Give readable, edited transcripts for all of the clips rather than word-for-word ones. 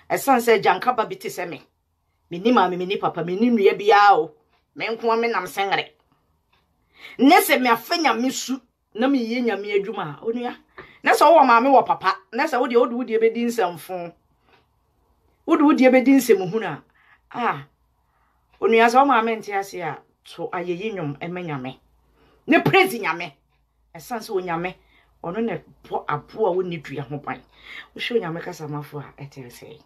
Esan se janka ba biti se me. Me ni ma me ni papa me ni nua bia o. Me nko me nam sengre. Nese me afanya misu na me ye nyame adwuma onua. Nese wo ma me wo papa. Nese wo de wode ebedi nsamfo. Wode ebedi nsem huna. Onua so ma me ntia se a to ayeyi nwom emanyame. Ne praise nyame. Esan se onyame ono ne po apo a woni dua ho ban. Wo hwe onyame kasa mafo a etere sei.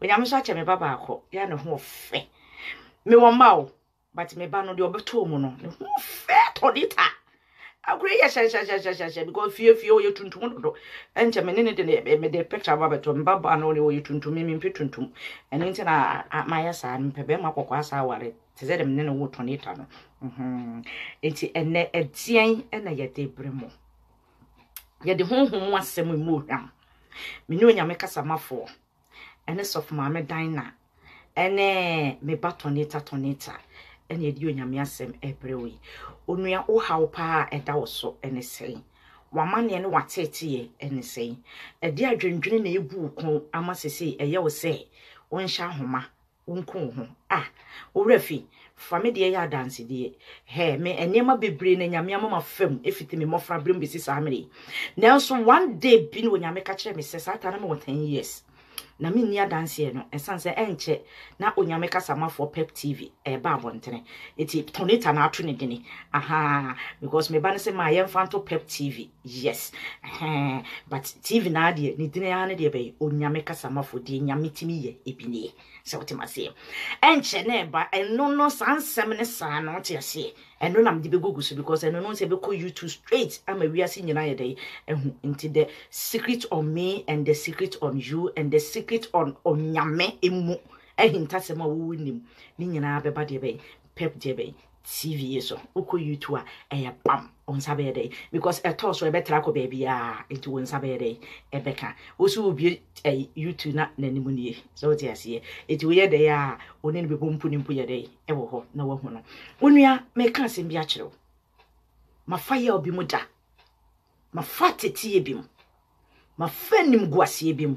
Onyame so ache me baba akọ ya ne ho fe. Me wo ma o but me ba no de obeto mu no ne ho fe todita. Agree yes because fear you tuntum do. Enche me ne de me de picture baba to me baba no le tuntum me tuntum. Eno nti na maya sa mpebe makokwa asa ware. Te ze dem ne wo tonita no. Enti ene edien na ye de bremo. Ye de honhom asem mu hwam. Me ni onyame kasa mafo. Ene sof ma me dan na. Ene me batonita. Ene di onyame asem ebrewi. Onua wo hawo pa eda wo so ene sei. Wamane ne watete ene sei. Edi adwendwene na egu kon amasese eye wo sei. Wonhya homa. Wonko ho. Owrafi fami de ya dance de me enema bebre na nyame amama fam efiti me mofra brem besi samere nanso one day bi no nyame ka kire me se sata na me 10 years na me nia dance no esanse enche na onyame kasama for Pep TV ba abontene eti tonita na ato ne dini because me ba ne se ma yemfanto Pep TV yes but TV na ade ne dini ya ne de be onyame kasama for de nyame timi ye ebini se wotima se enche na ba eno no sansem ne sa no te ase eno na mde be gugusu because eno no se be call you to straight ama wiase nyina ye dey ehu nti the secret on me and the secret on you and the secret on onyame emu ehinta ma wo nim ni nyina beba de be Pep de be TV so uko YouTube a bam on sabe dey because a toss so e betra ko baby into won sabe dey e beka osu obi YouTube na nanimu nie so what you see it we ye dey oni ne be pompu ni mpu ye dey e wo ho na wo hu no onua me ka asem bi a kire ma fa ye obi mu da ma fa tete bi mu ma fa nim guase bi mu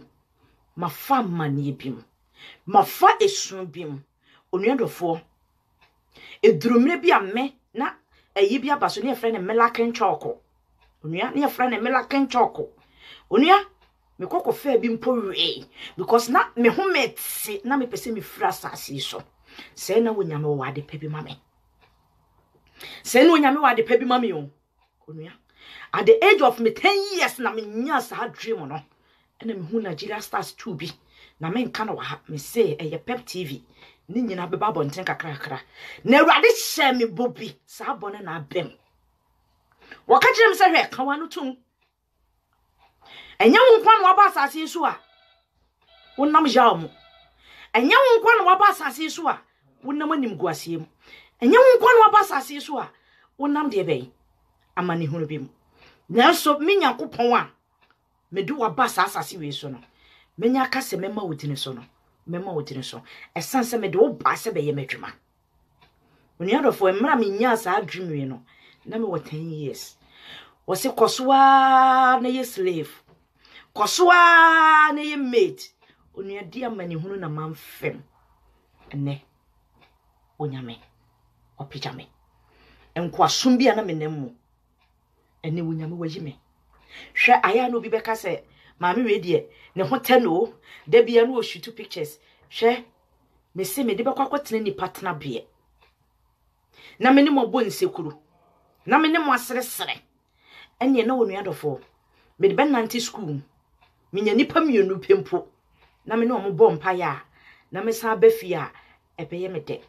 ma fa mane bi mu ma fa esun bi mu onua dofo edurumre bi ame na eyi bi abaso ne efre ne melaken choko onua ne efre ne melaken choko onua me kokko fa bi mpo we because na me ho meti na me pese me fira asase so se na wonyame wo ade pebi mame se na wonyame wo ade pebi mame o onua at the age of me 10 years na me nya sa dream no ena me hu Nigeria Stars 2 bi na me nka na wa me say eye Pep TV ni nyina beba bonten kakrakra na awade hye me bobi sa bone na abem waka kire me se hwe ka wanu tum enya wo nkwa na waba asase so a wonnam jamu enya wo nkwa na waba asase so a wonnam anim guasiem enya wo nkwa na waba asase so a wonnam de bɛn amane hunu bim nanso me Nyankopɔn a me du waba asase we so no menya ka se mema wodine so no mema wodine so esanse me de wo ba se be ye madwuma oniadofo emra me nya sa adwumwe no na me wo 10 years wo se kosoa na ye slave kosoa na ye mate oniadi amane hunu na manfem ene onyame opijame enko asum bia na menam ene wonyame wajime hwe aya no bi beka se maami we de ne ho teno da bia no shoot pictures hwe me se me de bekwa kwatene ni partner bia na me ne mo bo nsekuru na me ne mo asresere ene na wonu adofo me de ben nanti school me nya nipa mienu pempo na me ne mo bo mpa ya na me sa ba fia ebeye me de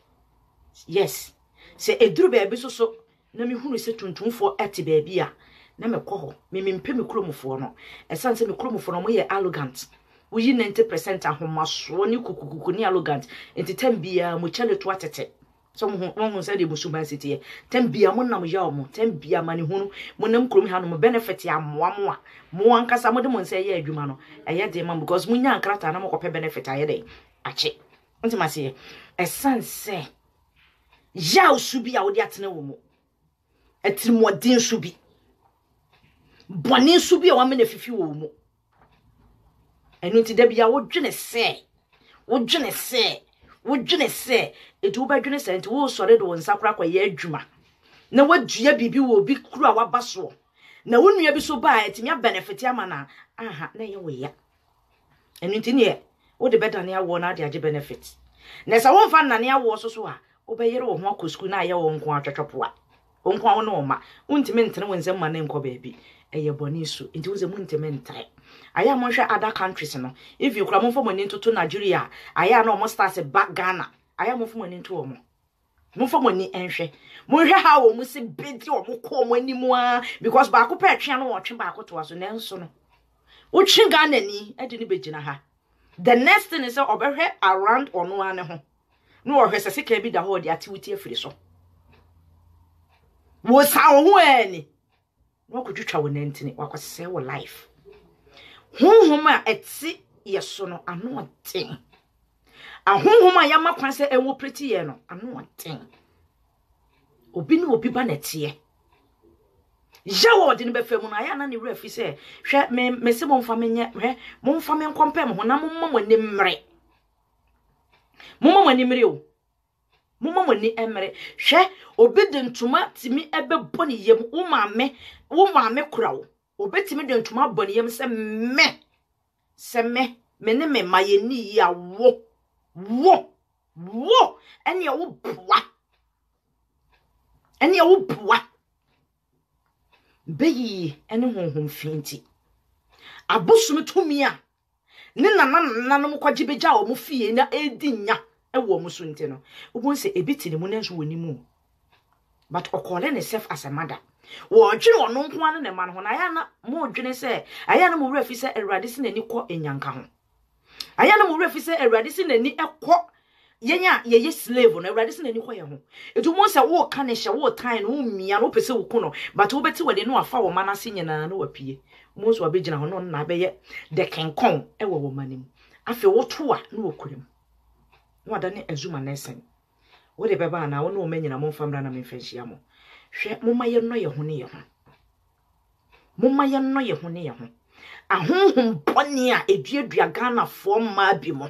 yes se eduru ba bi so na me hunu se tuntumfo eti ba bia na me kɔ me mpe me kromfo no esanse me kromfo no mo ye arrogant wo yi 90% ahomaso ni kukukuku ni arrogant enti tambia mo chale to atete so mo ho se de musuban city tambia mo nam ya mo tambia mane hunu mo nam krom ha no mo benefit ya mo mo ankasa mo de mo nse ye adwuma no eye de man because mo nya ankrata na mo kɔ pe benefit aye de ache enti ma se esanse ya osubi a wo de atene wo mo etimodin subi boni subi a wa me na fifi wo mu enu ti da bia wo dwene se etu ba dwene se nti wo sore do nsakura kwa ye adwuma na wadua bibi wo bi kura wabaso na wonua bi so ba etimi benefit ama na aha na ye wo ya enu ti ne wo de beda ne awo na de age benefit na sa wo fa na ne awo so a wo be yere wo ho akosku na ye wo nko atwetwopoa wo nko wo no ma untimi ntene wo nsem ma ne nko baabi eye boni su nti wo ze mu ntime ntai aya mo hwe other countries no if you kura mo fo mani ntoto Nigeria aya na o start back Ghana aya mo fo mani nto o mo fo mani enhwe mo hwe ha o mo se bedi o mo ko mo animu a because ba ko pa atwe no wo twe ba ko to aso nenso no wo twe Ghana ni e de ni begina ha the next thing is obehwe around ono ane ho no o hwe se sika bi da ho de activity afiri so wo sa wo ho ani no ko twetwa wo nantini wakose wo life honhoma eti yeso no ano ten ahonhoma yama kwan se enwo preti ye no ano ten obi ni obi ba netie jawo de ne befam no aya na ne refi se hwe me se mo mfa menye hwe mo mfa men kompem ho na mo mmamo ni mmre mo mmamo ni mmre o mo mmamo ni emre hwe obi de ntuma timi ebebo ne yem wo maame kurawo obetimi de ntuma boni yem se me me ne me mayeni ya wo ene ya wo bua beyi ene honhom finti abosum tumi a ne nananom kwaje beja o mu fie na edinya ewo mu so nti no obon se ebiti ne mu nanso woni mu but okole ne self as a mother wo dwene ono nko ane ne man ho na aya na mo dwene se aya na mo wura fi se Awurade se nani kɔ enyanka ho aya na mo wura fi se Awurade se nani ekɔ yenya ye slave no Awurade se nani kɔ ye ho etu mo se wo ka ne hye wo tan no mia no pese wo ku no but wo beti wade no afa wo mana se nyina na wapie mo so abegina ho no na beye de kenkon ewo wo manim afi wo to a na wo kurim no adane azuma na esen wo de beba na wo no manyina mo famra na memfanhia mo hwe mo maye no ye ho ne ye ho mo maye no ye ho ne ye ho ahonhom bone a eduadua Ghana fo ma bi mo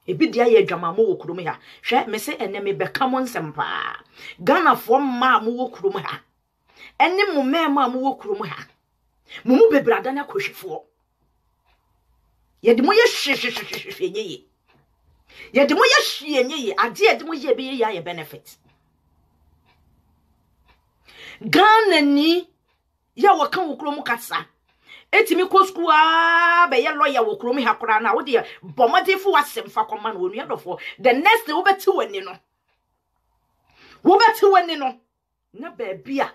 ebi dia ye adwama mo wo kurom ha hwe me se ene me beka mo nsempa Ghana fo ma mo wo kurom ha ene mo mema mo wo kurom ha mo mu bebrada na kohwefo ye de mo ye hwehwehwehwe nyeye ye de mo ye hwie nyeye ade ye de mo ye be ye ya benefit Ghana ni ya waka wo kurom kasa etimi ko school a be ye lawyer wo kurom ha kora na wo de bomodefo wasem fa koma na onu yadofo the next wo beti wani no na ba bia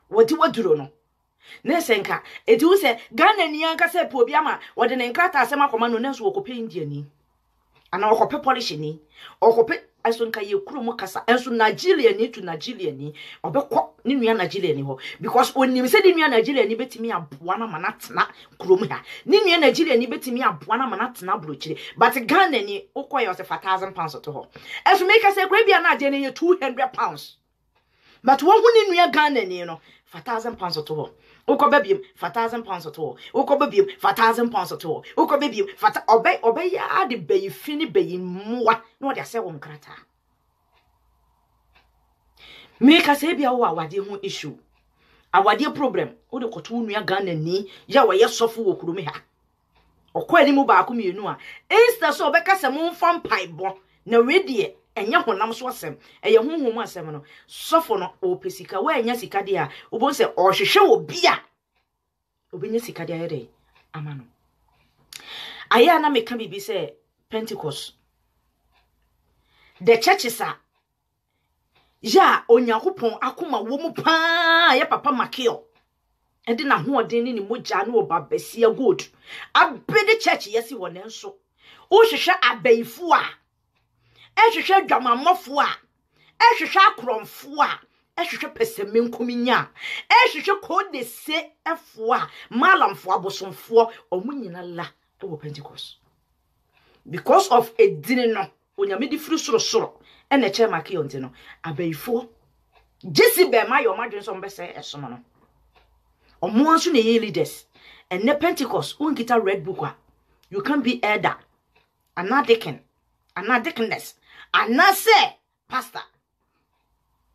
wodi waduro no na senka eti wo se Ghana ni anka se po bia ma wode ne nkrata asem akoma no na so wo kope India ni ana wo kope polish ni wo kope aso nka ye kurom kasa enso Nigeria ni to Nigeria ni obekọ ni nua Nigeria ni ho because onim se ni nua Nigeria ni betimi aboa na manatena kurom ha ni nua Nigeria ni betimi aboa na manatena brochire but Ghana ni ukoye o se £4,000 to ho enso make say kwa bia na ade ni £200 but wo hu ni nua Ghana ni no £4,000 to ho uko babiem £4,000 to ho uko babiem £4,000 to ho uko babiem obey ya de bayi fini bayi moa no de ase wo nkrata make say bia wo awade ho issue awade problem wo de koto nua Ghana ni ya wo ye sofo wo kurum ha okwa ni mu ba ko mienu a insta so obeka se mo mfa mpaibo na redie enye honam so asem eye honhom asem no sofo no o pesika wa enya sika de a obo se o hwehwe obi a obenya sika de ayede amano aya na meka bibi se Pentecost the churches are ya Onyankopon akoma wo mu pa ya papa makio ede na ho ode ni mogya na oba besia good abede church yesi won enso o hwehwe abaifo a ehwehwe dwamamofo a ehwehwe akromfo a ehwehwe pesemenkuminya ehwehwe kode se efo a malamfo abosomfo omunyina la e Pentecost because of a dinner onyame di firi soro ene che makio nti no abaifo Jesse be ma yo madwen so mbese esomo no omo anso ne ye leaders And the Pentecost, who get a red book, you can be elder, and not deacon, and not deaconess, and not say pastor.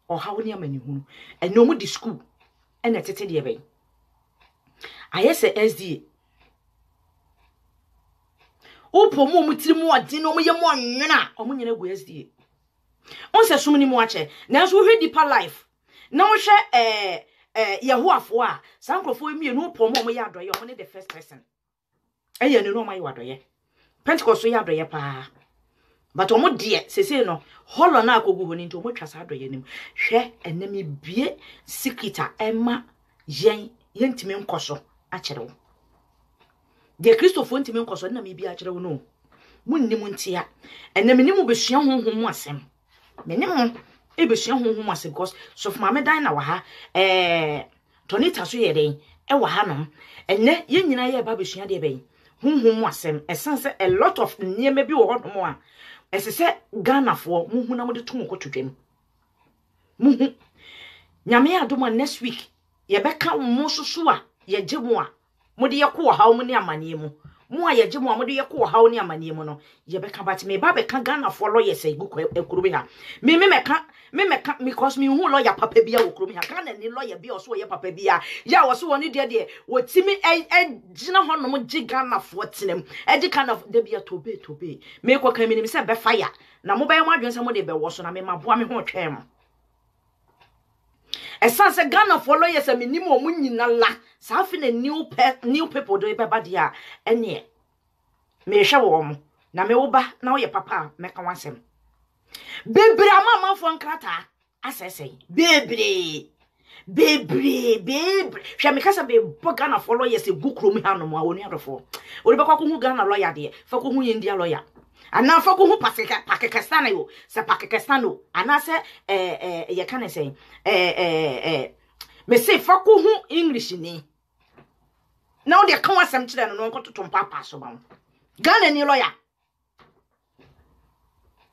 Or how near many who, and no more the school, and a tete away. I say SD. O pomo mutimo adino mo yemo nwena omunyene go SD. On se so many more che. Na so hwe deeper life. Na wo hwe Yehoafo a sankrofo emienu pomo mo ya adoye omo ne the first person. Eye ne no ma ya adoye. Pentecost so ya adoye pa. But omo de sese no holo na akogu honi nti omo twa sa adoye nim. Hwe enemi bie secret ema yentime nkoso a kire wo. De Christopher ntime nkoso na me bia kire wo no. Munnim ntia. Enemi nimu besua honhom asem. Menim ebesua honhom asem because so for my dan na wa ha tonita so ye den e wa ha no. Enne ye nyina ye ba besua de ben. Honhom asem essence a lot of niema bi wo hono a esese Ghana fo muhu na mo de tum kotwedwem. Muhu nyame adoma next week ye beka mo soso a ye gemu a mo de ye ko ha mo ne amane mu mo a ye gemu a mo de ye ko ha ne amane mu no ye beka bat me ba beka Ghana fo lawyer say guko ekuru bi ha me meka because me hu lawyer papa bia wo kuru bi ha Ghana ni lawyer bia so ye papa bia ya wo so woni de wotimi gina ho no mo gi Ghana fo tenem gi kind of de bia tobe me ko kan me ni se be fire na mo ba ye mo adwen se mo de be wo so na me maboa me ho twem. Esanse Ghana follow yes a minimum munyina la safi na new people do beba dia ene me hwe wo mo na me wo ba na wo ye papa me ka wansem bebre ama manfo nkrata asese bebre hwe me kasa be bo Ghana follow yes gu krom ha no mo awoni adofo wo be kwa ko hu Ghana lawyer de fa ko hu India lawyer ana fa ko hu Pakistan yo se Pakistan no ana se ye kan say me say fa ko hu English ni now they kan wasam kire no nko totom papa so ba Ghana ni lawyer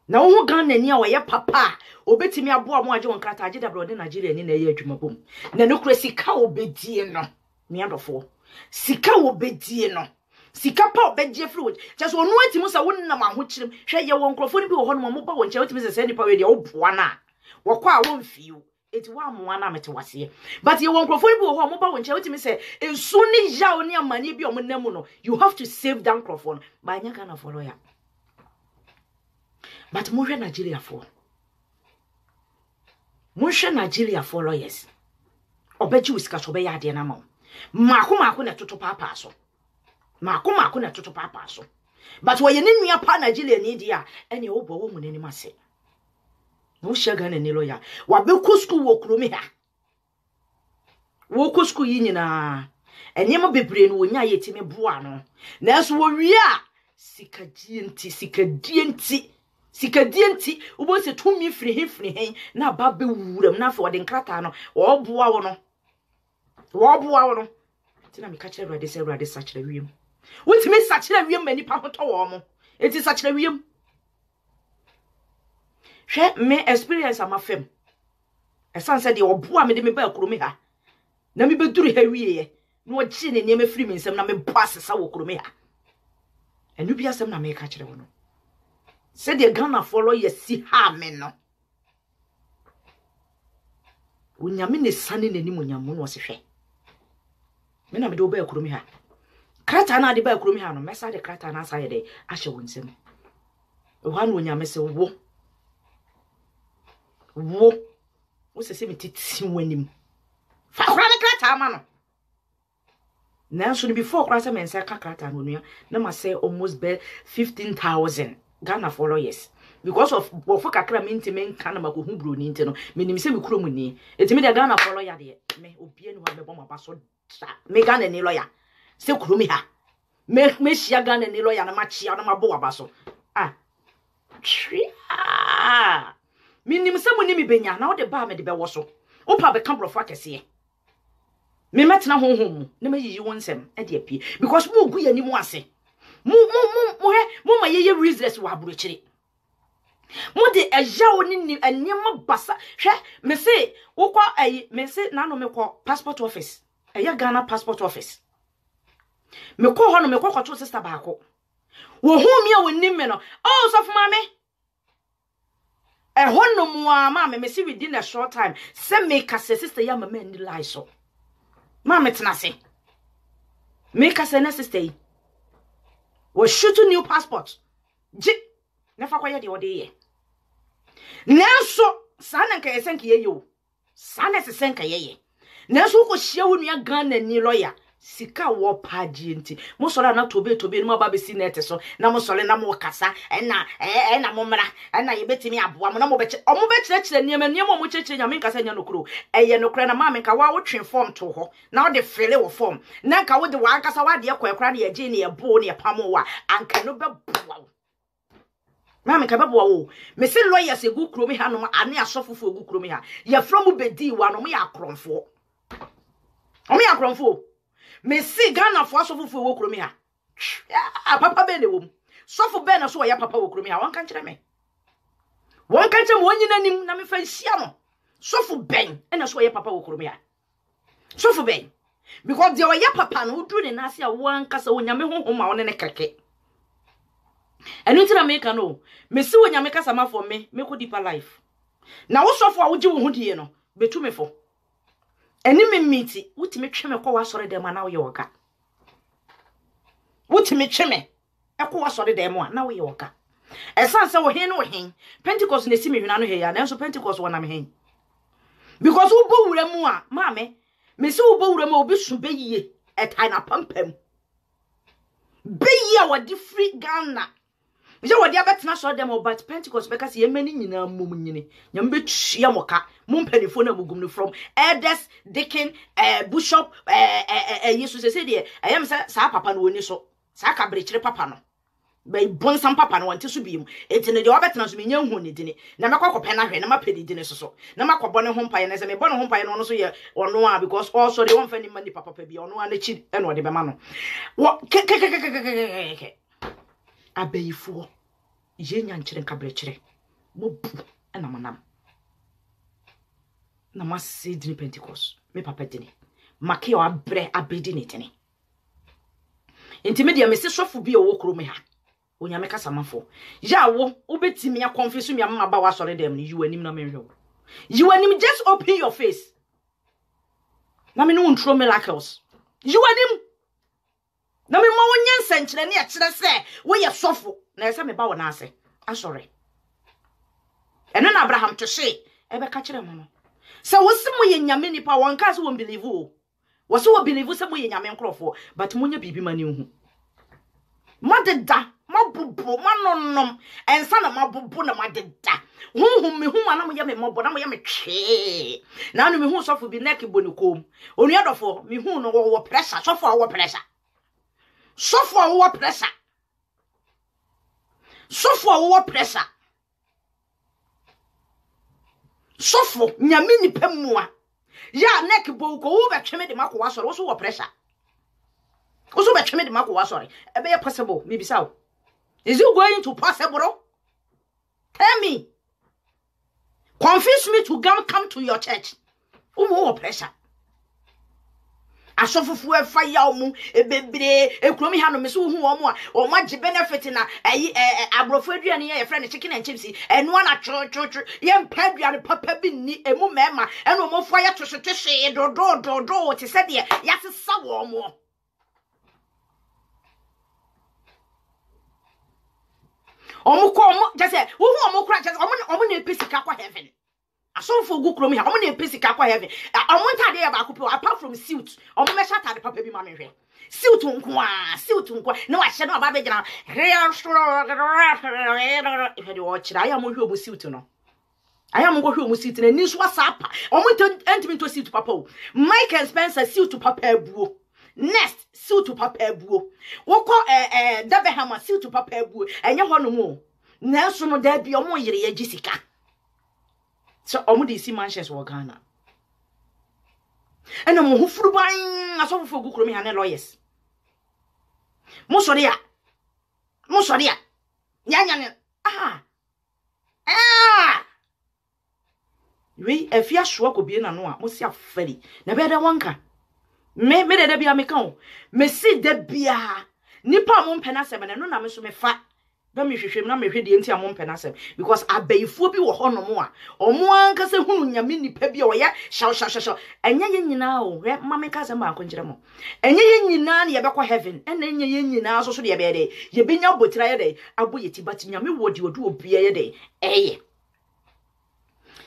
na wo hu Ghana ni a wo ye papa obetimi aboa mo age won krata age da bro de Nigeria ni na ye adwuma bom na no kura sika obedie no me adofo sika obedie no sika pa obedie fruit just onu atimu sa wonna ma ho kirem hwe ye won krofo ni bi wo ho no mo ba won che otimi se nipa we de wo boa na wo kwa wo mfiu eti wa mo na mete wase but ye won krofo ni bi wo ho mo ba won che otimi se ensu ni ja oni amane bi o mo namu no you have to save down krofo ba nya kana follow ya but mo hwe Nigeria for lawyers obeji wiska so be ya de na ma mako na toto papa so mako na toto papa so but wo ye ne nua pa Nigeria ni dia ene wo bo wo mu nani mase no shaga na ni lawyer wa be ko school wo kromi ha wo ko school yi nyina enye mo bebre no wonya ye timi boa no na so wo wi a sikadienti ubo se tumi firi hen na ba be wuram na fa de nkrata no wo boa wo no tina mi ka kire Awurade se Awurade sachire wiem wotimi sachire wiem mani pa hoto wo mo enti sachire wiem hwe me experience amafem esanse de oboa me de me ba akuromi ha na me beduru ha wieye na wo gi ne niam firi mi nsem na me boa sesa wo akuromi ha enu bia sem na me ka kire wo no said the Ghana follow ye si ha me no unyame ne sane nani munyamu no se hwe me na me de oba akuromi ha krata na de ba akuromi ha no mesa de krata na sa ye de ahye wonsem e hwa no unyame se wo se se mititi wanim fa kra ne krata ma no na so before krata men se ka krata no nua na ma say almost 15,000 Ghana for lawyers because of bofo kakra minti men kana makohu bro ni nti no menim se me kurom ni etimi de Ghana for lawyer de me obie no me bom abaso me Ghana ni lawyer se kurom ha me hia Ghana ni lawyer na ma chia na ma bo abaso menim se mo ni me benya na wo de ba me de be wo so wo pa be ka brofo akese me metna honhom na ma yiyi wonsem e de apie because mo ogu yani mu ase mo ma ye restless wa abrochire mo de eja oni anyema basa hwe me se wo kwa me se na no me kwa passport office eya Ghana passport office me ko ho no me kokoto sister baako wo hu mi a wonnim me no oh so for mama no mama me see within a short time say me ka sister ya mama ni lie so mama tena se me ka say na sister yi wo shoot new passport ji na fa kwaye de ode ye nanso sana nka yesenka ye yo sana sesenka ye nanso ko hia wo nua Ghana ni lawyer sika wo paji nti mo sole na tobe no ma ba be si net so na mo sole na mo kasa na mo mra na ye betimi aboa mo na mo be kire niam mo kire nyame nkasa nya nokro eye nokro na ma me ka wa wo twen form to ho na wo de fele wo form na ka wo de wa nkasa wa de kwakra na ye je ne ye bo ne ye pamo wa anka no be boa ma me ka be boa wo me se lawyer se gu kro mi ha no ane asofofo gu kro mi ha ye from bedi wa no mo ya kromfo o me ya kromfo me see Ghana for asofofo wo kro mi ha papa be ne wo sofo be na so ya papa wo kro mi ha wan kan kire me wan kan kire mo nyina nim na me fa hia mo sofo ben na so ya papa wo kro mi ha sofo ben because the ya papa no duru ne na se a wan kasa onyame honhom ma won ne keke enu tira me kan no me see onyame kasa ma for me ko deeper life na wo sofo a wo gi wo ho die no betu me fo eni me miti wutimi tweme kwa wasore dem na wo ye woka wutimi tweme ekwa wasore dem na wo ye woka esan se wo hen no hen Pentecost na simi hwena no he ya na so Pentecost wona me hen because wo bo wura mu a maame me se wo bo wura mu obi su beyiye etai na pampam beyiye a wodi free Ghana je wodi abetena so dem but Pentecost because ye mani nyina mum nyine nyam betua moka mum panifo na mugum no from elders deacon bishop Jesus say de ayam sa papa no woni so sa ka brechire papa no be bonsam papa no wonte so biim etine de obetena so menya hu ne dine na makwa na hwe na mapedi dine so na makwa ne ho mpaye na se me bone ho mpaye no so ye ono a because also de won fa ni mani papa bi ono a na chi e no de be ma no wo abayifo yenya nkyere nkabrechire mo bu na manam na masi dini Pentecost me papa dini make o abre abedi ne tene intimedia me se sofu bi o wokro me ha onyame kasa mafo ya wo obetimi ya confess mi amma ba wa sore dem ni yiwanim na me hwe yiwanim just open your face na me no ntro miracles yiwanim na me ma wonye nsenkyere ne ya kire se wo ye sofu na ese me ba wo na ase asore eno na Abraham to she ebe ka kire mo no se wo se mo ye nyame nipa won ka se won believe o wo se wo believe se mo ye nyame nkrofo but mo nya bibi mane hu madeda mabubu manonom ensa na mabubu na madeda hunhum me hu na mo ye me mobo na mo ye me twe na no me hu sofo bi neck bonikom onu adofo me hu no wo pressure sofo a wo pressure sofo a wo pressure sofo a wo pressure sofo nyame nipa mua ya neck bo ko wo betweme de makowa soro wo so wo pressure wo so betweme de makowa soro ebe ye possible me bisa wo is it going to possible? Tell me. Confess me to come to your church. Wo pressure. Asofufu e fire omu e bebre e kromi ha no me so hu omu a o ma gi benefit na abrofo aduane ye friend chicken and chips enu na tro ye mpa aduane papa bi ni emu mema enu mo fo ya twetwe do ti se de ya sesa wo omu omu ko omu just say wo hu omu kra just omu na pesika kwa heaven asonfo gu kromi ha omu na pesika kwa heaven omu ntade ya ba ko apart from suit omu me shata de papa bi ma me hwe suit nko na wa hye na ba be gina he de wo kira ya mo hwe omu suit no aya mo hwe omu suit na ni so asapa omu entimi to suit papa o Mike and Spencer suit papa abuo next suit papa abuo woko Dabeham suit papa abuo enye ho no mo na so no da bi omu yire ya gisika so omu di si manches wo Ghana ena mo hufuru ban asofo gu kromi ha ne lawyers mo sori a nyanya ne we afia so ko bi na no a mo si afari na be da wanka me de bia me kan me si de bia nipa mo mpena sem na no na me so me fa ba me hwehwem na me hwe de enti a mo mpena sem because abayifo bi wo ho no mo a omo anka se hunu nyame nipa bi o ye shaw enye ye nyina o we ma me ka sem ba ko ngire mo enye ye nyina na ye bekọ heaven ena enye ye nyina so so de ye be de ye benya botira ye de abo ye tibati nyame wodi odu obia ye de eye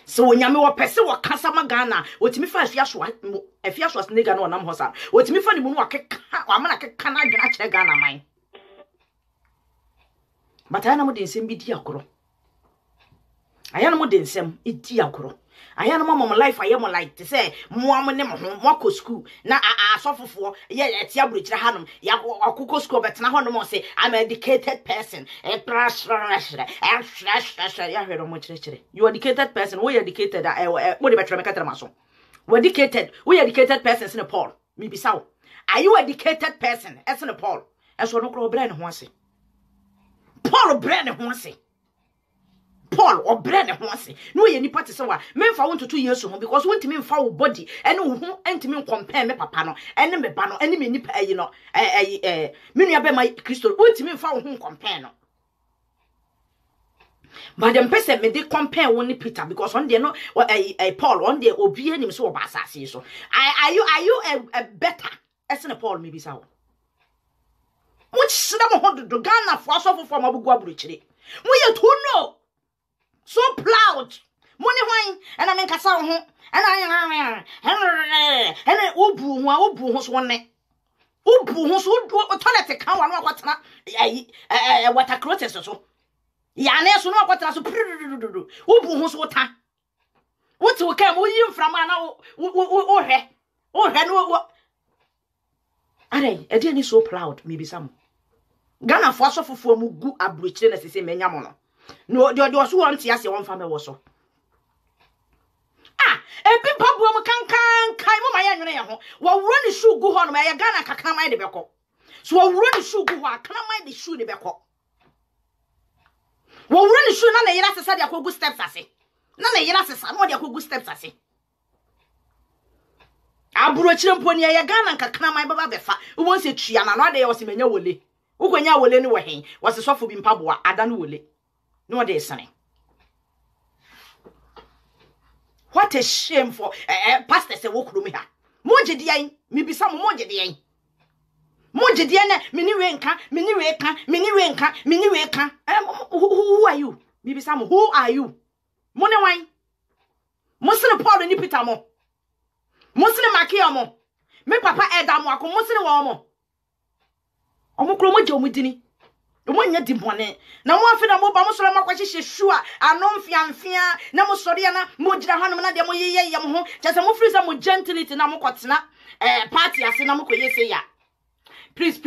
so nyame wo pese wo kasa magana otimi fa afiaso snega na onam hosa otimi fa ni mu no akeka amana keka na adwena kire Ghana man batana mo de nsem bi di akoro ayana mo de nsem idi akoro ayana mo life ayemo like to say mo am ne mo ko school na asofofo ye tia buruchira hanom ya akoko school betena honom say I'm an educated person ya hwero mo chire you educated person we educated what the better make maso we educated person in Paul me bisaw are you educated person as in Paul eso no kro bra ne ho ase Paul bra ne ho ase Paul or bread and once. No, ye nipa se wa. Men fa want to 2 years ho because want me fa wo body and wo enti me compare me papa no ene me ba no ene me nipa yi no me nua be my Christo want me fa wo ho compare no. But them person me dey compare one Peter because on there no Paul on there obi anim so ba asase so. Are you a better as in Paul me bi sa wo. Which sida mo ho do Ghana for so for mabugu aburuchire. Mo ye to no. So proud. Money wine and I mean kasa ho and I obu ho so ne. Obu ho so toilet kan wa no akwatena water closet so. Ya na so no akwatena so obu ho so ta. What we come we yin from na o hwe no are e dey ni so proud maybe some Ghana for so fufu mu gu abrochire na sese menya mo no. No, the so want to say one family was so. E bi pabu am kan mo ma ya nwene ye ho. Wo wuro ni shoe gu ho no ma ya Ghana kaka man de beko. So wo wuro ni shoe gu ho akana man de shoe ni beko. Wo wuro ni shoe na na yira sesa de akogu steps ase. Na yira sesa no de akogu steps ase. Aburo chire mponi ya Ghana kaka man baba befa. Wo se tua na no de ye wo se menya wole. Wo kwanya wole ni wo hen. Wo se sofo bi mpaboa ada no wole. No de sane. What a shame for pastor say wokuru me ha. Monje dian, mi bisa mo monje dian. Monje dian na mini we nka. Who are you? Mi bisa mo who are you? Mo ne wan. Mo sene Paul ni Peter mo. Mo sene Makia mo. Me papa Eda mo akọ mo sene wo mo. Omo kro mo je omudini. Omonya dibone na mo afi na mo ba mo soro makwahye shua anomfiamfia na mo soro ya na mo gira hanom na de mo yeye mo ho chese mo free mo gentility na mo kotena party ase na mo koyese ya please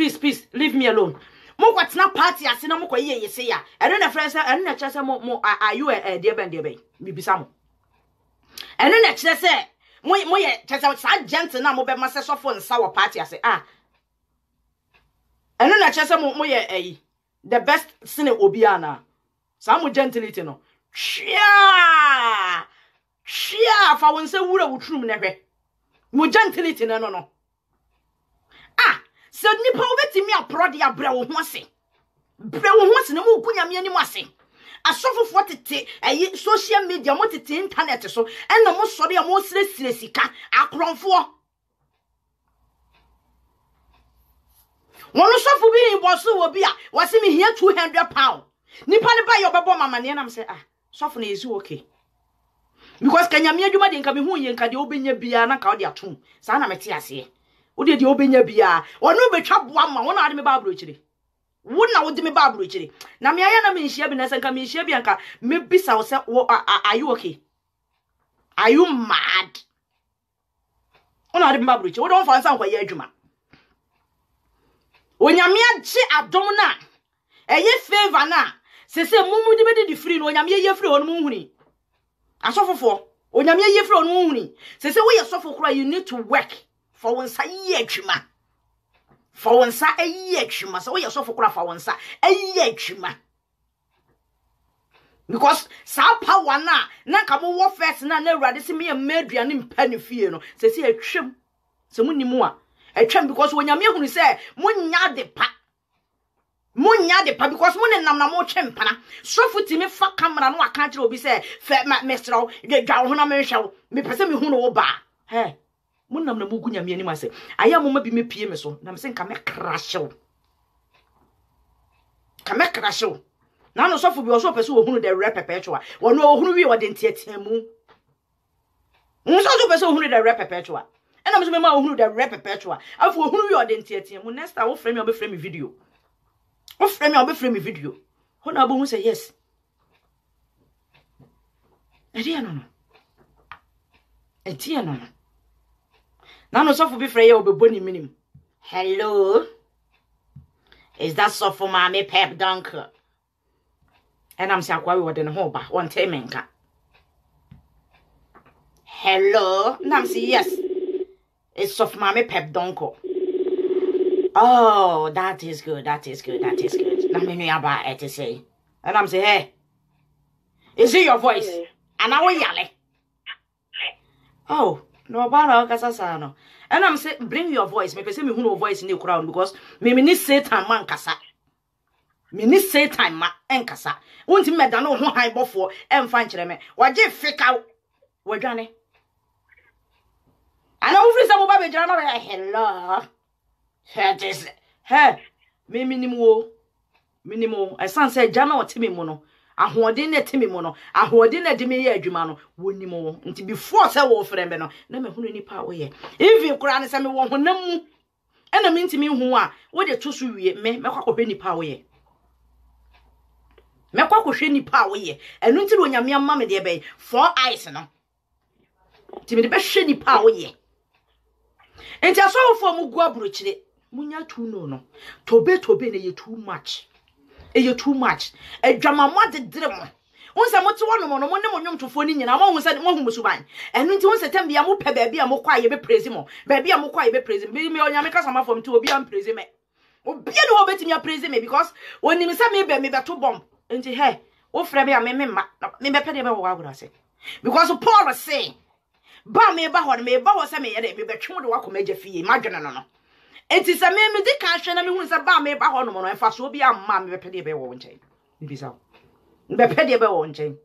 leave me alone mo kotena party ase na mo koyese ya eno na friends eno na chese mo are you de ben mi bisa mo eno na chese mo ye chese sa gentle na mo be ma se sofo nsa wo party ase eno na chese mo ye the best sine obiana samu gentility no chia fa won se wura wutrum ne hwe mo gentility no se nipa obetimi aprodi abra wo ho ase bra wo ho ase na mo kunya me ani mo ase asofofo tete social media mo tete internet so enna mo sori ya mo sire sika akronfo Wono sofu bi boso wo bia wase me hia 200 pound nipa ne ba yo bebo mama ne na me say sofu na ezi okay because kanya me adwuma de nka me hu ye nka de obenya bia na ka o de atom sa na mete ase o de obenya bia wono betwa boa ma wono ade me ba abrochire wona wo de me ba abrochire na me aya na me nhia bi na nka me nhia bi nka me bisa wo say are you okay are you mad wono ade me ba abrochire wo don fa nsa nkwa ye adwuma Onyame agye adom na eye favor na sese mumu de bedi di free no onyame ye free onu muhuni asofofo onyame ye free onu muhuni sese we ye sofo kura you need to work for wonsa ye atwuma for wonsa ye atwuma so we ye sofo kura for wonsa ye atwuma because sa power na ka mo first na awurade se me ye maduane mpa ne fie no sese atwam se munimu a E twem because when nyame hunu say munya de pa because mun nam na mo twem pana so futi me fa camera no aka kire obi say fe mesraw de dwa ho na me hwew me pese me hunu wo ba he mun nam na mo gu nyame ani ma say aya mo ma bi me pie me so na me say nka me crashew na no so fu bi o so pese wo hunu de rep perpetua wo no hunu wi wo de ntiatiamu so pese wo hunu de rep perpetua and I'm saying, who the rep perpetua. I for who you are then theatre. Next I will frame your frame video. What frame your frame video? Who now who say yes? A dear no. A dear no. Now no soft be free or be bonny minimum. Hello? Is that soft for mammy pep dunker? And I'm saying, why we were in a whole bar one time. Hello? Nancy, yes. It's soft mommy pep donko. Oh, that is good. Now me know about it to say. And I'm saying, hey, is it your voice? And I will yell. Oh, no about Casasano. And I'm saying, bring your voice. Maybe say me who no voice in the crowd because me need Satan man kasa. Me need Satan man en kasa. Won't me da no ho high before and find me. What you fake out? What Johnny? I know if some baby journal hello. That is hey me minimo. I san say journal timi mo no. Ahoden na timi mo no. Ahoden na de me ye adwuma no. Wonimo. Nti before say wo frem be no. Na me hunu nipa wo ye. Even kura ne say me wo honam mu. Ena me ntimi hu a wo de to so wie me kwa kohwe nipa wo ye. Me kwa kohwe nipa wo ye. Enu nti ro nyame amma me de be 4 eyes no. Nti me de be hwe nipa wo ye. And just so for Mugua Bruchile, Munya too no. Tobe ne ye too much. You too much. A drama mother drama. Once I want to one to phone in, and I almost said one who and once a time be a more baby, a more quiet, be praising, baby, a more quiet, be praising, baby, me on Yamaka some from to be unpraising me. Oh, be no betting your praising me because when you say me back to bomb into her, oh, Frebby, I may penny about what I say. Because Paul was saying. Ba me ba ho me ba ho se me ye de me betwe do akoma agya fie madwene no enti se me di kan hwe na me hu se ba me ba ho no emfa so obi amma me bepede be wo nchen bibi sa bepede be wo nchen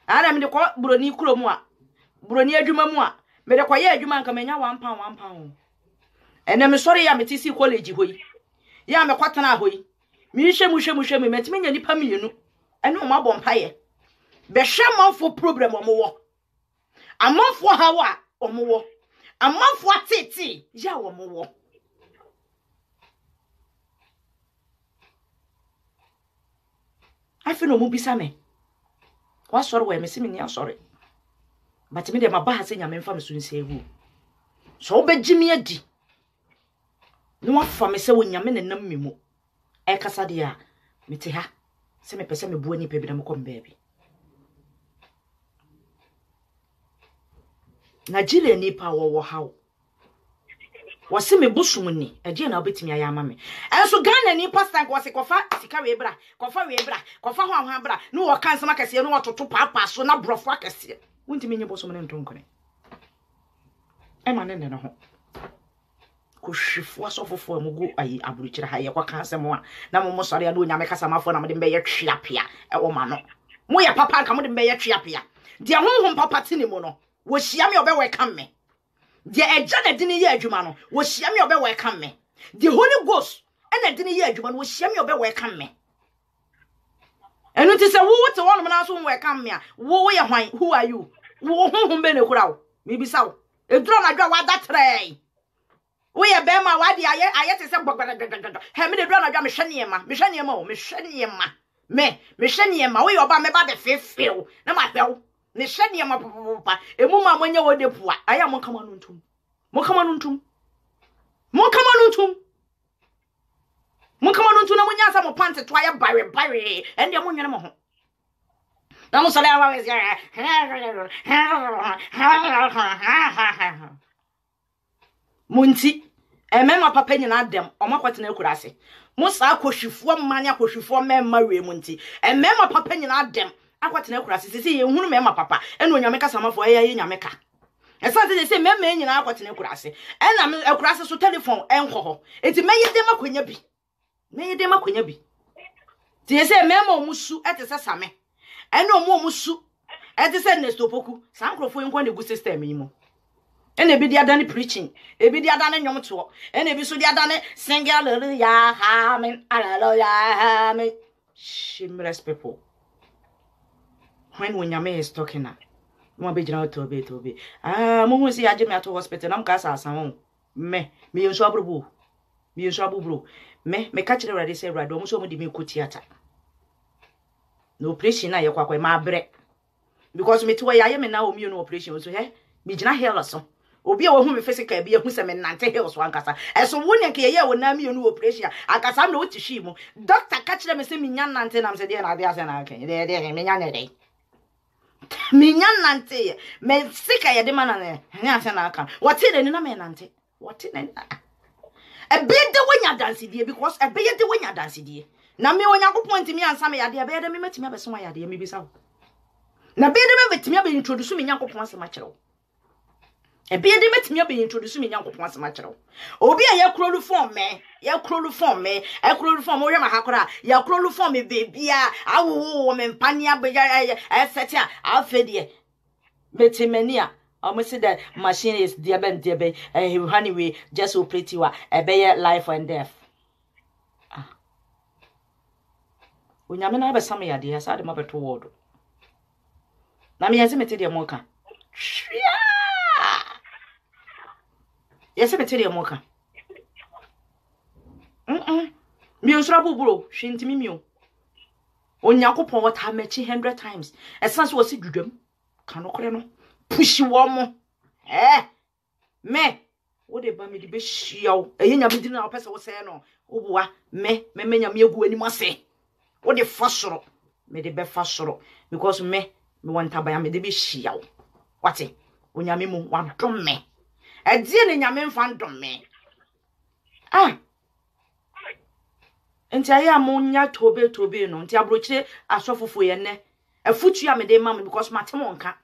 ana me de ko broni kuromu a broni adwuma mu a me de ko ye adwuma nka me nya 1 pound ho ene me sori ya me tisi college hoyi ya me kwatana hoyi me hwe me metime nya nipa mienu ene o ma bompa ye be hwe manfo problem o mo wo amanfo hawa omowo amanfo atete ya omowo afi no mu bisa me wa soro we me se me ni asore but me de ma ba ha se nya me mfa me so nse ewu so obegimi adi no wa fa me se wo nya me nenam me mu e kasa de a me te ha se me pese me bu ani pe bi na me kom baabi Nigeria nipa wo hawo wase me busum ni ade na obetimi ayama me enso Ghana nipa stank wase kofa sika we bra kofa ho ahwa bra no wo kan sama kase no wototo papa so na brofo akase wontimi nye busum ne ntonkone e ma ne ne ho ko hwifo asofofo amugo ayi aburukyira ha ye kwa kan asemo a na mo sori ya no nyame kasa mafo na mo de mbe ye twiapia e wo ma no mo ye papa nka mo de mbe ye twiapia de honhom papa tini mo no wo hia me obe welcome me de eja na dini ye adwuma no wo hia me obe welcome me the Holy Ghost na dini ye adwuma no wo hia me obe welcome me enu ti se wo wote won na so welcome me a wo ye hwan who are you wo honhom be ne kura wo me bisa wo eduro na dwa wa da trey wo ye be ma wa di aye te se gbogbogbogbogbo he me de duro na dwa me hwene ma wo me hwene ma wo ye oba me ba de fefew na ma hwew ne hwene ma papa emu ma manya wo de pua aya mo kama no ntum na munya sa mo pante to aye bare ende mo nwene mo ho na mo sala wa wezi munti emema papa nyina dem omakwate na akurase mo sa akohwifo mmanya akohwifo memma we munti emema papa nyina dem akwate na akurase sisi ye hunu mema papa eno nyame kasa mafo aye nyame ka e say me nyina akotene kurase e na me kurase so telephone enko ho enti me yede makonya bi ti say me ma omusu ete sesame e na omusu ete say next opoku sankrofo nko na gu system yi mo ene bi dia dane preaching e bi dia dane nyom to ene bi so dia dane sing hallelujah amen hallelujah amen shameless people. When Nyame is talking na mo be jina to be mo si aje me ato hospital nam ka asan me yenso abrobo me ka kire ready say ready mo so mo di me ko theater no operation na ye kwakwa ma bre because me to ya me na o mi no operation so he me jina hell so obi a wo hu me physical bi ehu se me nante hell so ankasa eso wo ne ke ye wo na mi no operation akasa me wo tishi mu doctor ka kire me se me nya nante na me se de na de ase na kan de me nya ne de minya nante me sika ye de manane nya ase na aka what in ni na me nante what in e be de wanya dance die because e be ye de wanya dance die na me onyankopon ntimi ansa me yade e be de me matimi abeso yade me bisa wo na be de me betimi abe introduce me nyankopon asema kire wo e be de metimi abe introduce me nyankopon asema kire wo obi a ye krolu form me e krolu form wo hwe ma hakora ye krolu form me baby a awo me mpania be e seti a afedie metimania almost say that machine is diabe anyway just operate you e be life and death onyame na be sam yade ya sa de mabeto wodo na me yase mete de moka yase mete de moka mi osra buburo hwintimi mi o Onyankopon wata mechi 100 times essence was dwudwam kanokore no pushi wo mo me wo de ba me de be hyiaw nyame di na opese wo se no obuwa me nyame egu ani ase wo de fasoro me de be fasoro because me want abaya me de be hyiaw wate onyame mu wadom me die ne nyame mfa ndom me enti aya mo nya tobe no enti abrochire asofofo ye ne afutu ya me de mam because matemo nka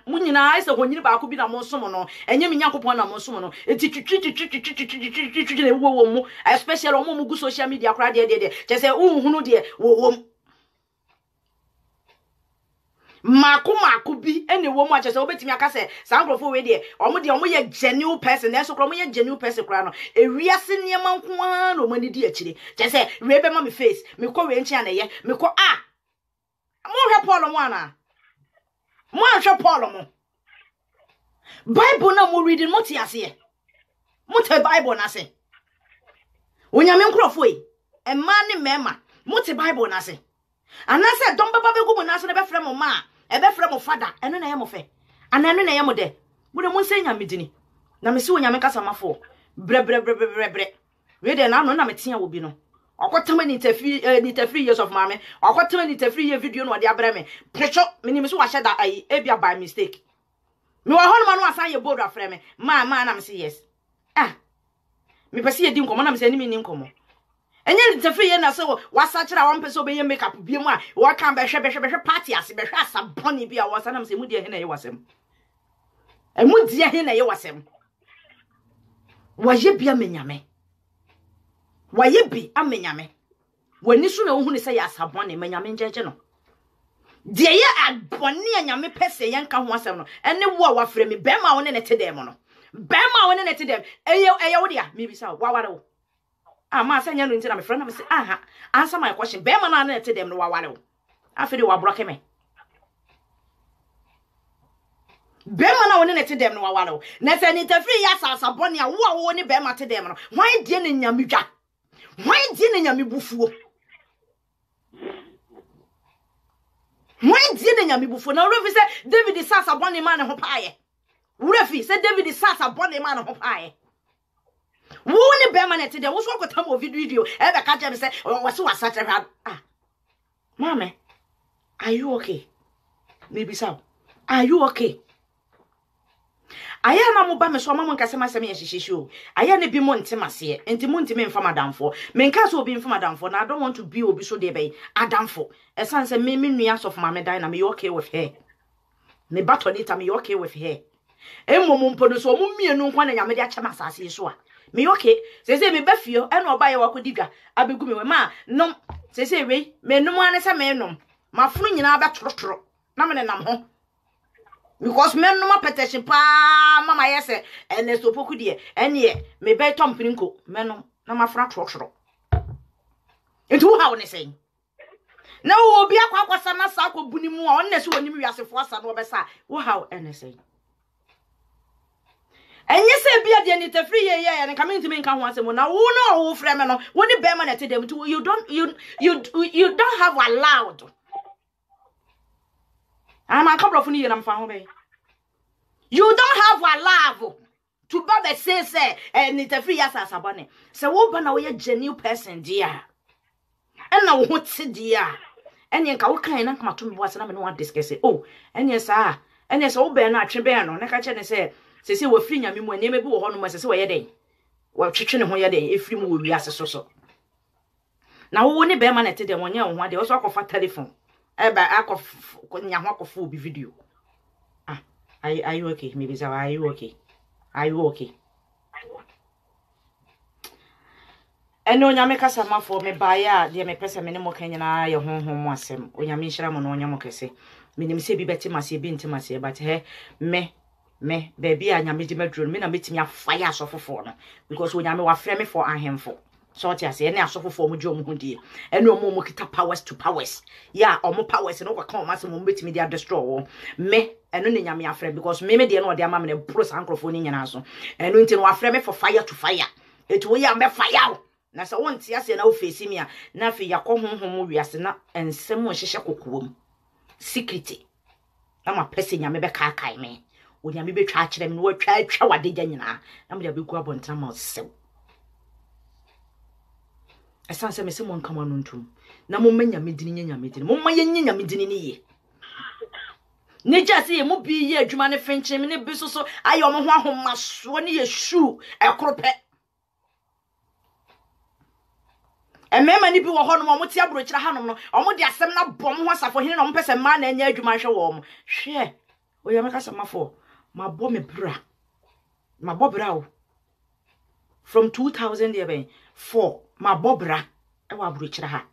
munyina aise honyiri ba ko bi na mo somo no enye me nyankopon na mo somo no enti twitwi ne wo mu especially omo mu gu social media kra de je say unhunu de wo Maku bi ene wo mu a chese obetimi aka se sankrofo we de omo ye genuine person na so kro mo ye genuine person kra no ewiase niema nko a no mani di akire chese we be ma me face me ko we nchi anaye me ko mo hwe Paul mo ana mo hwe Paul mo Bible na mo reading mo ti ase mo te Bible na se onyame nkrofo e ma ne mema mo te Bible na se anase don baba be gu mo na se ne be frɛ mo ma ebe frɛ mo fada eno na ye mo fe ana eno na ye mo de mo de mo nsenya medini na me se onyame kasa mafo bre we de na no na metia wo bi no okotama ni tafri years of mame okotama ni tafri year video no de abra me precho me ni me so wa sheda ai ebia by mistake me wa hono ma no asan ye bold afre me ma na me se yes me pese ye di nkomo na me se ni me ni nkomo enye tafri ye na so wasa kira won pese obeye makeup bi mu a wo kan be hwe party ase be hwe asaboni bi a wasa na me se mu di he na ye wasem emu di he na ye wasem waye bi amenyame waye bi amenyame wani so na wo hu ne se ya asaboni menyame njeje no de ye aboni anyame pese ye nka ho asem no ene wo a wafre me be ma wo ne te dem no be ma wo ne te dem eye wo dia me bi sa waware wo ma sanya no ntina me friend na me say answer my question be ma na te dem no waware wo afede wa block me be ma na woni te dem no waware wo na se ni tafri ya sasabone a wo ni be ma te dem no hwan die ne nyamedwa hwan die ne nyamebufuo na refi se David sasabone ma ne ho paaye refi se David sasabone ma ne ho paaye woni be ma nete de wo so akotam o video e be ka je me say wo so wasatre mama are you okay maybe so are you okay aya na mo ba me so mama nka se masem ye hihihie o aya na bi mo ntemase enti mo ntime mfa madamfo me nka so obi mfa madamfo na I don't want to be obi so de be adamfo esan se me nua so for mama die na me okay with her Me batonita me okay with her. Mum pono so mumienu nkwa na nyame de achama asase so a. Me okay. Say me bafio e no obaye wakodiga abegu me we ma nom say we me nom ane se me nom. Mafunu nyina ba torotoro. Na me nam ho. Because men no petition pa mama yese ene so poku de ene me be tom pinko menom na mafra torotoro. Into how ne say. Na wo obi akwa na sa akwa mu a onne se wonim wiasefo asa no obesa wo how ene say. Enye se bia de ni tafri ye ne kamenti me nka ho asem na wo no wo frɛ me no wo ni be ma na te dem you don't have allowed. I'm a couple of years I'm found. You don't have allowed to bother say and it's a free as a sabane. So what ban away a genuine person dear. And now what's it dear? And you can kind of come to me what's and want discuss it. Oh, and yes, and yes, old Ben not Chibano, Nakacha say we're free me when you may be one was a way day. Well, chicken when you're day, if you move, yes, so. Now, only bear man at the 1 year one, they also offer telephone. I could full video. Ah, are you okay? Maybe so. Are you okay? Are you okay? And no, Yamaka Sama for me buyer, dear me person, many more Kenya, your home was him. When Yamisha on Yamokase, meaning say be better, must be intimacy, but hey, me, baby, and Yamidi bedroom, me, meet me a fire so for because when Yamu are frame for a handful. So I say, and I suffer for Mujom Hundi, and no more kita powers to powers. Yeah, or more powers and overcome as a moment me their destroy. Me, and only Yammy afraid because maybe they know their mamma and Bruce Uncrophone in also. And until we are frame for fire to fire. It will be fire. Now, so once yes, and no face me, nothing ya come home, we are not, and someone shall security. I'm a person Yammy Kakai me. When Yammy charge them, no try what they did. I'm the big grab on time so. I say me someone come on untum. Na mo manya medini nya medini. Mo maye nya medini ni ye. Ne ja say mo bi ye adwuma ne fenche me ne bi so ayo mo ho ahomaso ne ye shoe e korope. E mema ni bi wo ho no mo ti abro kira hanom no. O mo de asem na bom ho asafo hene no mo pese ma na nya adwuma hwe wo mo. Hwe. O ya meka samafo. Ma bo me bra. Ma bo bra o. From 2004 ma bobra e wa buruchira ha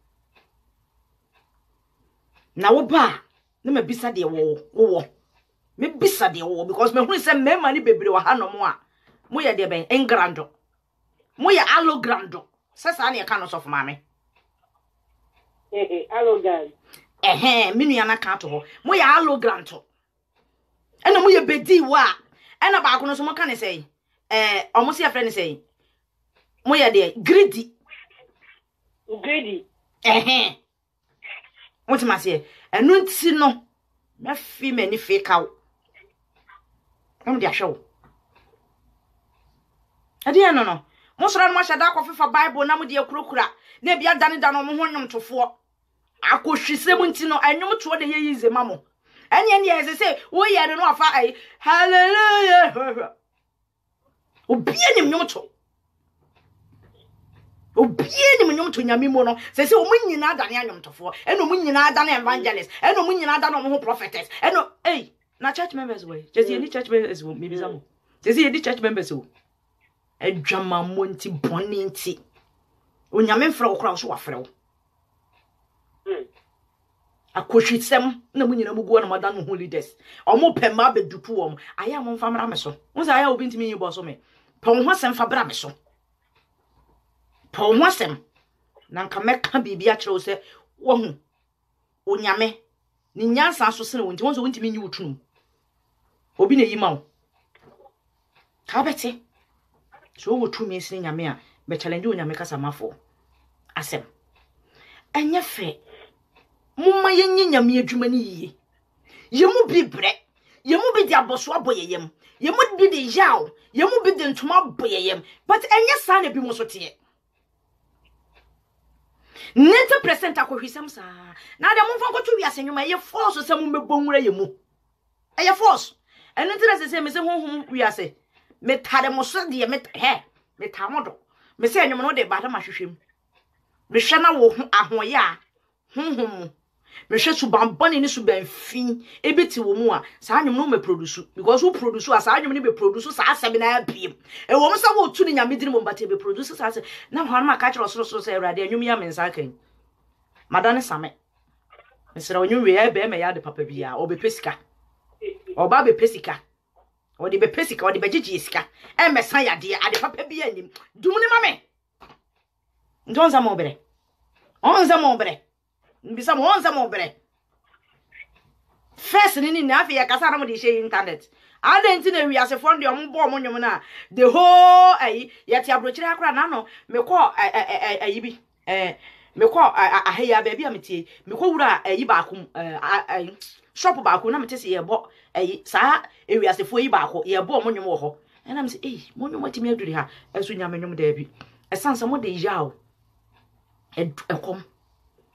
na wo ba na ma bisa de wo me bisa de wo because me hu se mema ni bebre wa ha no mo a mo ye de ben engrando mo ye alogrando sesa na ye ka no so for mame alogrando minu ya na ka to ho mo ye alogranto ena mo ye bedi wa ena ba ko no so mo ka ne sei omo se afre ne sei mo ye de greedy what ma say enu nti no me fi me ni fake out am dia show ade no mo soro no ma shada akofefa bible na mo de akurokura na bia dane dane mo ho nyom tofo akohwisem nti no anwom to de ye yize mamo enye ne ye se wo ye no afa ai hallelujah obi enim nyom to obie ni munyom to nyame mu no se omunyina adane anyomtofo eno munyina adane evangelist eno munyina adane omo prophetess eno na church members we just any church members we maybe some just any church members we adwama monti boni nti onyame mfra okra so wafre wo akohwisem na munyina mugu na madane ho leaders omo pema bedupu wo aya mo mfa mra meso wo sa aya obi ntimi yi bo so me pon ho sem fa bra meso Paul wasem na nka meka bibia kire wo se wo hu onyame ni nyansa so sene wonti wonso wontimi nyi wotunu obi na yima wo ka beti so wo tumi sene nyame a be challenge onyame kasa mafo asem anya fe mumma yenyi nyame adwuma ni yiye yemu bibre yemu bi di aboso aboyeyem yemu bi di yaw yemu bi di ntoma aboyeyem but anya sa na bi mo so te 90% akohwisem sa na de momfa ko to wiase nwuma ye force se mo mebonwura ye mu eye force eno tira se me se honhom wiase me tade mo so de me tamodo me se nwuma no de bada mahwehwem me hwe na wo ahoye a honhom me hwe su bambane ni su banfin ebeti wo mu a saa anwom no me produce because who produce as anwom ni be produce saa asem na abiem e wo msa wo tu ni nyame dini mo mbate be produce saa asem na hwan ma ka kire osoro so say awrade anwom ya mensa kan madane same mesra onwom we e be me ya de papa bia obepesika oba bepesika odi bepesika odi begigi sika e mesan ya de ade papa bia anim dum ni mame ndonza mo bere onza mo bere mbisa mo onza mo bere first ni na afi ya kasa na mo de share internet adenti na wi ase fond de ombo mo nyom na the whole ayi yati abrochire akra na no me ko ayi bi me ko aheya ba bia metie me ko wura ayi ba akum shop ba akum na mete se ye bo ayi sa ewi ase fo yi ba akọ ye bo mo nyom wo ho na me se mo nyom atimi aduri ha eso nya me nyom da bi esansa mo de yawo ekom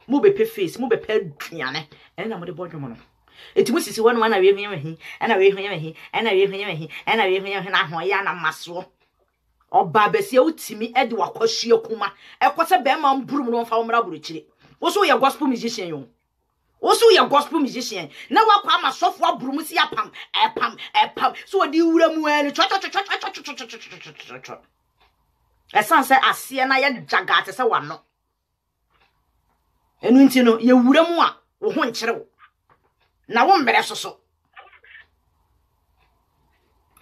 mo be pe face mo be pe aduane na mo de bo nyom no etimu sisi wonu na we hwenya mehi na we hwenya mehi na we hwenya mehi na we hwenya mehi na ho ya na maso oba besia utimi ede wakwahie kuma ekose be ma mburum no mfa omra buruchire wo so ye gospel musician yo wo so ye gospel musician na wakwa amasofo aburum si apam epam so odi wura mu ani cho esanse ase na ye jagate se wano enu nti no ye wura mu a wo ho nkyere wo na wo mbere soso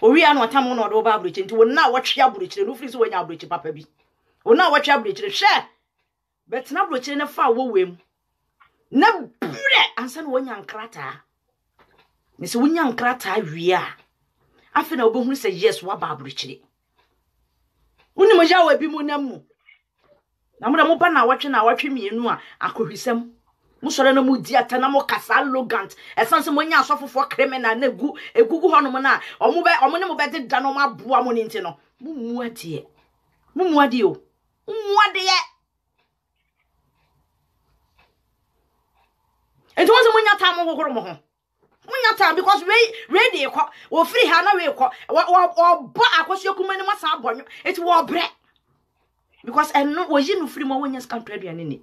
owi anu atam no do ba abrochi nti wo na wo twe abrochi no firi so wo nya abrochi papa bi wo na wo twe abrochi hwe betina abrochi ne fa wo wem na bure ansa no wo nya nkrata ni se wo nya nkrata wi a afi na obohunu se yes wa ba abrochi woni mo ja wa bi mu na mu na mo ba na wo twe mienu a akohwisem musore no mudi atana mo kasa arrogant esanse mo nya asofofo criminal na egugu hono mo na omo ne mo be de da no maboa mo nti no mu adie o mu adie ento won se mo nya ta mo kokoro mo ho mo nya ta because we dey ko wo free ha na we ko wo ba akoso kuma ni masa abonyo eti wo bre because eno wo yi no free mo wo nya scan trade ya ni